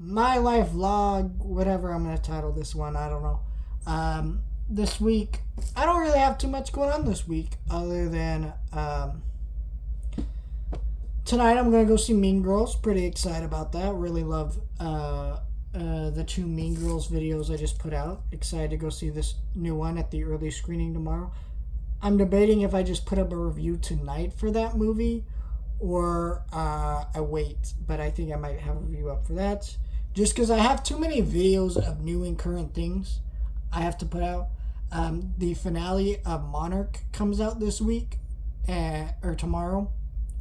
my life vlog, whatever I'm going to title this one, I don't know. This week, I don't really have too much going on this week other than tonight I'm going to go see Mean Girls. Pretty excited about that. Really love the two Mean Girls videos I just put out. Excited to go see this new one at the early screening tomorrow. I'm debating if I just put up a review tonight for that movie or I wait, but I think I might have a review up for that. Just because I have too many videos of new and current things I have to put out. The finale of Monarch comes out this week, or tomorrow,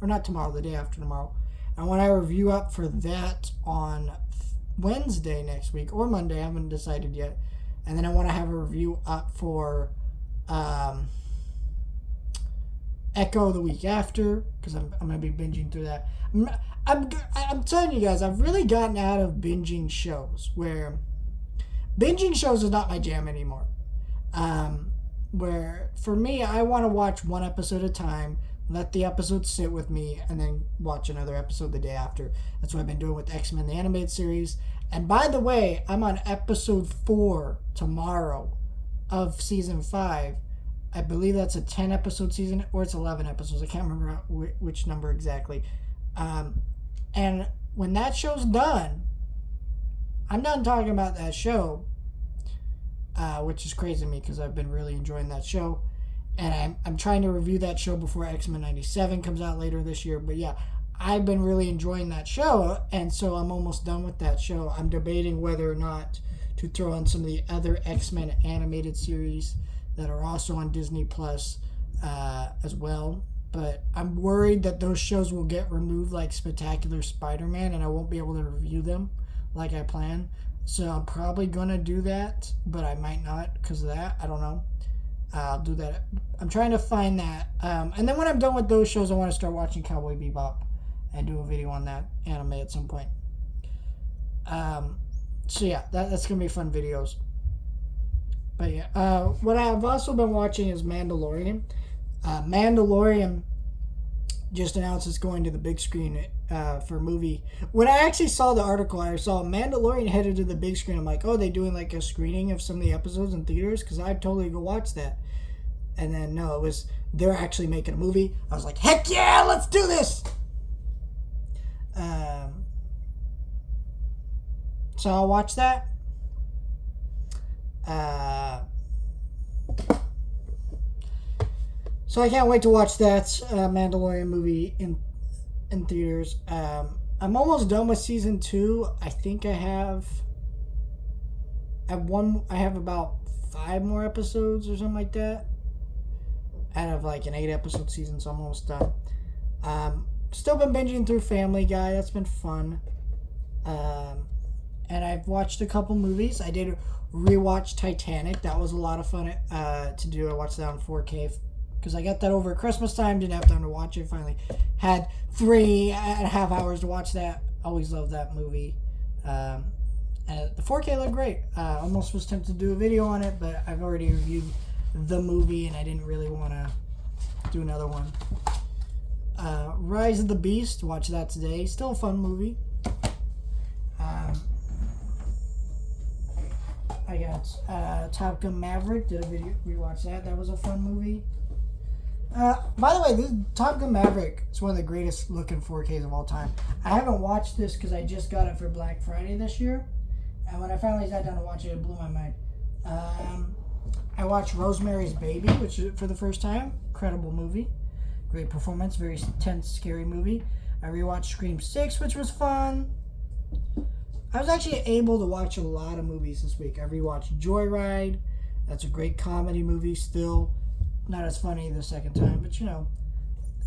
or not tomorrow, the day after tomorrow. I want to review up for that on Wednesday next week, or Monday, I haven't decided yet. And then I want to have a review up for Echo the week after, because I'm going to be binging through that. I'm telling you guys, I've really gotten out of binging shows, where binging shows is not my jam anymore. Where for me, I want to watch one episode at a time, let the episode sit with me, and then watch another episode the day after. That's what I've been doing with X-Men the Animated Series. And by the way, I'm on episode 4 tomorrow of season 5. I believe that's a 10 episode season, or it's 11 episodes. I can't remember which number exactly. And when that show's done, I'm done talking about that show, which is crazy to me because I've been really enjoying that show. And I'm trying to review that show before X-Men 97 comes out later this year. But yeah, I've been really enjoying that show, and so I'm almost done with that show. I'm debating whether or not to throw in some of the other X-Men animated series that are also on Disney Plus as well. But I'm worried that those shows will get removed like Spectacular Spider-Man, and I won't be able to review them like I plan. So I'm probably going to do that, but I might not because of that. I don't know. I'll do that. I'm trying to find that. And then when I'm done with those shows, I want to start watching Cowboy Bebop and do a video on that anime at some point. So yeah, that's going to be fun videos. But yeah, what I've also been watching is Mandalorian. Mandalorian just announced it's going to the big screen for a movie. When I actually saw the article, I saw Mandalorian headed to the big screen. I'm like, oh, they doing like a screening of some of the episodes in theaters? Because I'd totally go watch that. And then no, it was they're actually making a movie. I was like, heck yeah, let's do this. So I'll watch that. So I can't wait to watch that Mandalorian movie in theaters. I'm almost done with season 2. I think I have about 5 more episodes or something like that out of like an 8 episode season, so I'm almost done. Still been binging through Family Guy. That's been fun. And I've watched a couple movies. I did rewatch Titanic. That was a lot of fun to do. I watched that on 4K because I got that over Christmas time. Didn't have time to watch it. Finally had 3.5 hours to watch that. Always loved that movie. And the 4K looked great. Almost was tempted to do a video on it, but I've already reviewed the movie and I didn't really want to do another one. Rise of the Beast. Watch that today. Still a fun movie. I got Top Gun Maverick. Did a video. Rewatch that. That was a fun movie. By the way, this Top Gun Maverick is one of the greatest looking 4Ks of all time. I haven't watched this because I just got it for Black Friday this year. And when I finally sat down to watch it, it blew my mind. I watched Rosemary's Baby, which is for the first time. Incredible movie. Great performance. Very tense, scary movie. I rewatched Scream 6, which was fun. I was actually able to watch a lot of movies this week. I rewatched Joyride. That's a great comedy movie still. Not as funny the second time, but you know,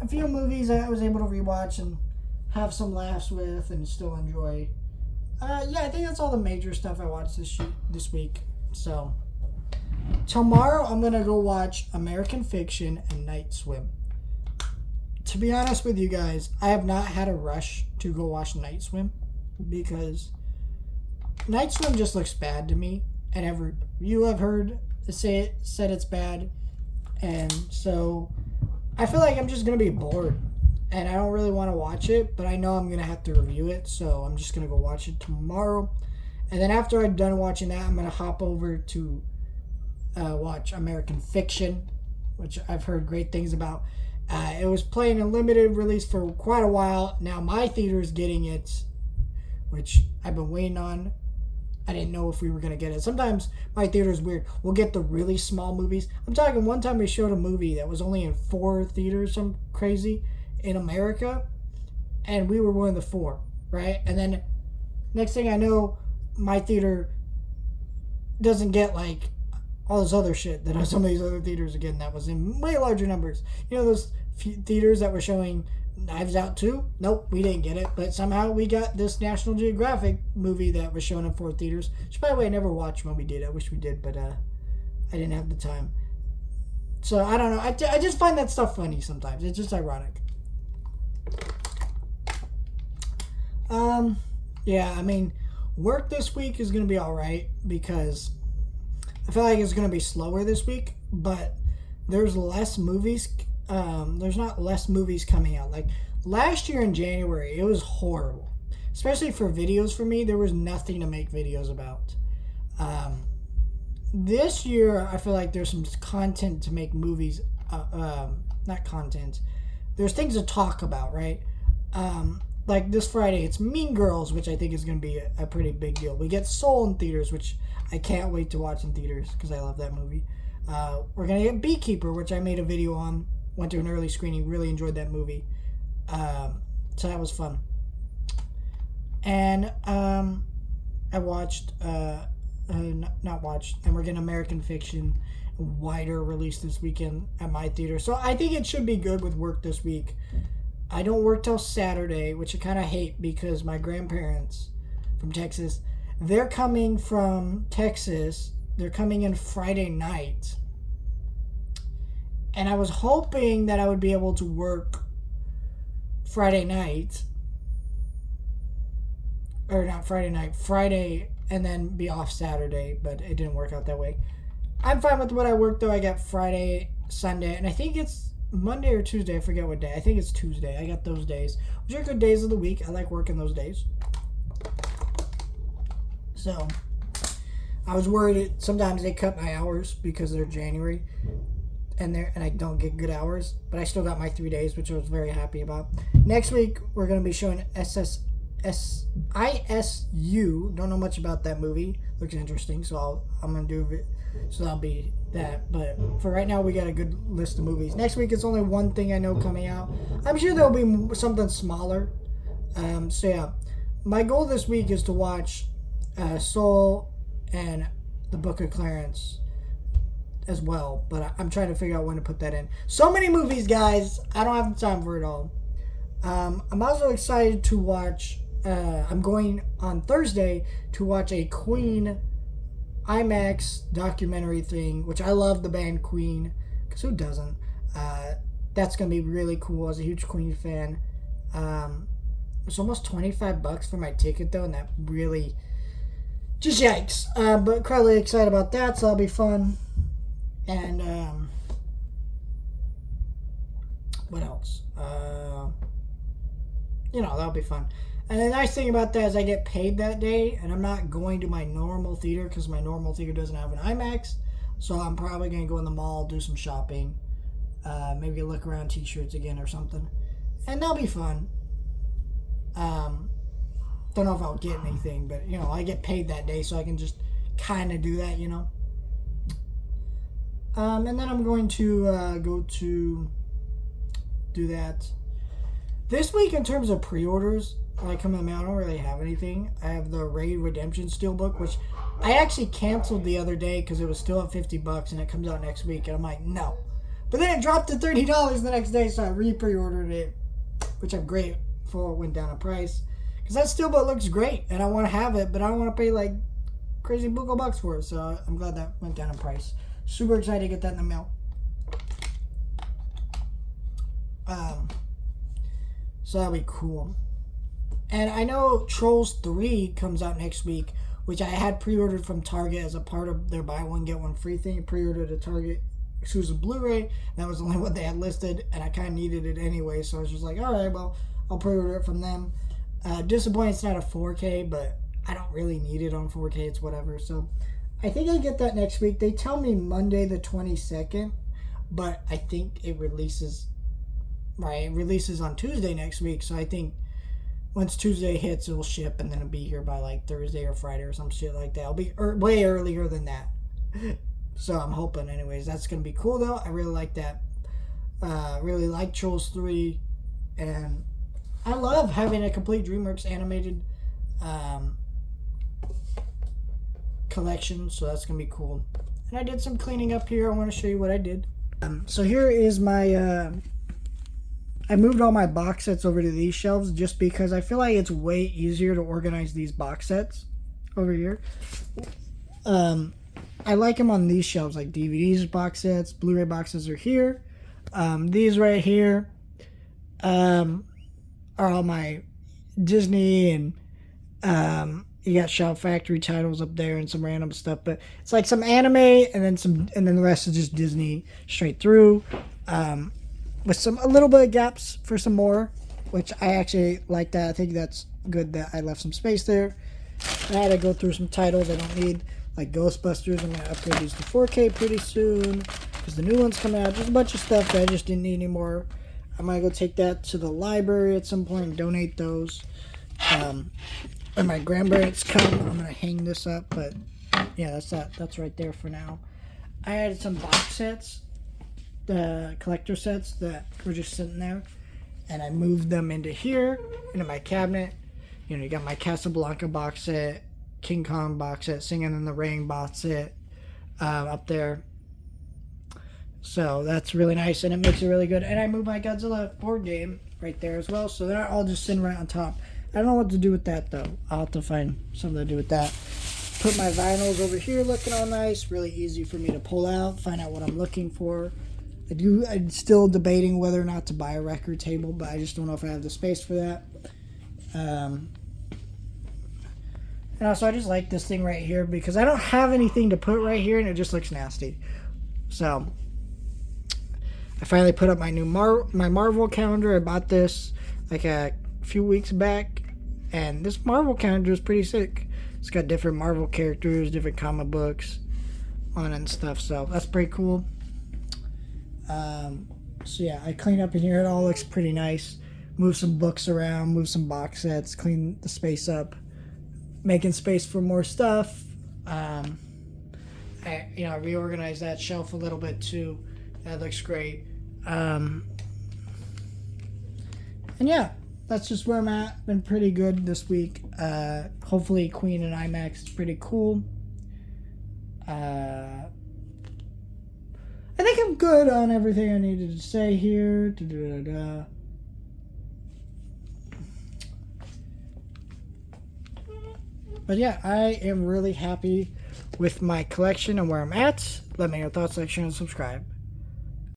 a few movies I was able to rewatch and have some laughs with and still enjoy. Yeah, I think that's all the major stuff I watched this week. So, tomorrow I'm going to go watch American Fiction and Night Swim. To be honest with you guys, I have not had a rush to go watch Night Swim because Night Swim just looks bad to me, and every you have heard said it's bad, and so I feel like I'm just gonna be bored, and I don't really want to watch it, but I know I'm going to have to review it, so I'm just going to go watch it tomorrow. And then after I'm done watching that, I'm going to hop over to watch American Fiction, which I've heard great things about. It was playing in limited release for quite a while. Now my theater is getting it, which I've been waiting on. I didn't know if we were going to get it. Sometimes my theater is weird. We'll get the really small movies. I'm talking one time we showed a movie that was only in 4 theaters, some crazy, in America. And we were one of the 4, right? And then next thing I know, my theater doesn't get like all this other shit that some of these other theaters again that was in way larger numbers. You know those theaters that were showing Knives Out 2? Nope, we didn't get it. But somehow we got this National Geographic movie that was shown in 4 theaters. Which, by the way, I never watched when we did. I wish we did, but I didn't have the time. So, I don't know. I just find that stuff funny sometimes. It's just ironic. Yeah, I mean, work this week is going to be alright because I feel like it's going to be slower this week, but there's less movies. There's not less movies coming out. Like last year in January, it was horrible, especially for videos. For me, there was nothing to make videos about. This year, I feel like there's some content to make movies. Not content. There's things to talk about, right? Like this Friday, it's Mean Girls, which I think is going to be a pretty big deal. We get Soul in theaters, which I can't wait to watch in theaters because I love that movie. We're going to get Beekeeper, which I made a video on. Went to an early screening, really enjoyed that movie. So that was fun. And I watched, not watched, and we're getting American Fiction, wider release this weekend at my theater. So I think it should be good with work this week. I don't work till Saturday, which I kind of hate because my grandparents from Texas, they're coming from Texas. They're coming in Friday night. And I was hoping that I would be able to work Friday night. Or not Friday night, Friday, and then be off Saturday, but it didn't work out that way. I'm fine with what I worked, though. I got Friday, Sunday, and I think it's Monday or Tuesday. I forget what day. I think it's Tuesday. I got those days, which are good days of the week. I like working those days. So, I was worried sometimes they cut my hours because they're January. And I don't get good hours, but I still got my 3 days, which I was very happy about. Next week, we're going to be showing ISU. Don't know much about that movie. Looks interesting, so I'm going to do it. So that'll be that. But for right now, we got a good list of movies. Next week, it's only one thing I know coming out. I'm sure there'll be something smaller. So yeah, my goal this week is to watch Soul and The Book of Clarence as well, but I'm trying to figure out when to put that in. So many movies, guys. I don't have the time for it all. I'm also excited to watch. I'm going on Thursday to watch a Queen Imax documentary thing, which I love the band Queen, because who doesn't? That's gonna be really cool. I was a huge Queen fan. It's almost $25 for my ticket though, and that really just yikes. But quite excited about that, so that'll be fun. And what else? That'll be fun. And the nice thing about that is I get paid that day, and I'm not going to my normal theater because my normal theater doesn't have an IMAX. So I'm probably going to go in the mall, do some shopping, maybe look around t-shirts again or something. And that'll be fun. Don't know if I'll get anything, but, I get paid that day, so I can just kind of do that, And then I'm going to go to do that. This week, in terms of pre-orders, like coming in the mail, I don't really have anything. I have the Raid Redemption Steelbook, which I actually canceled the other day because it was still at $50 and it comes out next week. And I'm like, no. But then it dropped to $30 the next day, so I pre-ordered it, which I'm grateful it went down in price. Because that Steelbook looks great, and I want to have it, but I don't want to pay like crazy bucks for it. So I'm glad that went down in price. Super excited to get that in the mail. So that'll be cool. And I know Trolls 3 comes out next week, which I had pre-ordered from Target as a part of their buy one get one free thing. Pre-ordered at Target exclusive Blu-ray. That was the only one they had listed, and I kind of needed it anyway, so I was just like, all right, well, I'll pre-order it from them. Disappointed it's not a 4K, but I don't really need it on 4K. It's whatever. So I think I get that next week. They tell me Monday the 22nd, but I think it releases on Tuesday next week. So I think once Tuesday hits, it'll ship, and then it'll be here by like Thursday or Friday or some shit like that. It'll be way earlier than that. So I'm hoping, anyways. That's gonna be cool though. I really like that. Really like Trolls 3, and I love having a complete DreamWorks animated collection, so that's gonna be cool. And I did some cleaning up here. I want to show you what I did. So here is my I moved all my box sets over to these shelves just because I feel like it's way easier to organize these box sets over here. I like them on these shelves, like DVDs box sets, Blu-ray boxes are here. These right here are all my Disney, and you got Shout Factory titles up there and some random stuff, but it's like some anime and then the rest is just Disney straight through, with a little bit of gaps for some more, which I actually like that. I think that's good that I left some space there. I had to go through some titles I don't need, like Ghostbusters. I'm going to upgrade these to 4K pretty soon because the new one's coming out. Just a bunch of stuff that I just didn't need anymore. I'm going to go take that to the library at some point and donate those. When my grandparents come, I'm going to hang this up, but yeah, that's that. That's right there for now. I added some box sets, the collector sets that were just sitting there, and I moved them into here, into my cabinet. You know, you got my Casablanca box set, King Kong box set, Singing in the Rain box set up there. So that's really nice, and it makes it really good. And I moved my Godzilla board game right there as well, so they're all just sitting right on top. I don't know what to do with that, though. I'll have to find something to do with that. Put my vinyls over here looking all nice. Really easy for me to pull out, find out what I'm looking for. I'm still debating whether or not to buy a record table, but I just don't know if I have the space for that. And also, I just like this thing right here because I don't have anything to put right here, and it just looks nasty. So I finally put up my new my Marvel calendar. I bought this like a few weeks back, and this Marvel calendar is pretty sick. It's got different Marvel characters, different comic books on it and stuff, so that's pretty cool. So yeah, I cleaned up in here. It all looks pretty nice. Move some books around, move some box sets, clean the space up, making space for more stuff. I reorganized that shelf a little bit too. That looks great. And yeah, that's just where I'm at. Been pretty good this week. Hopefully Queen and Imax is pretty cool. I think I'm good on everything I needed to say here. But yeah, I am really happy with my collection and where I'm at. Let me know your thoughts, like, share, and subscribe.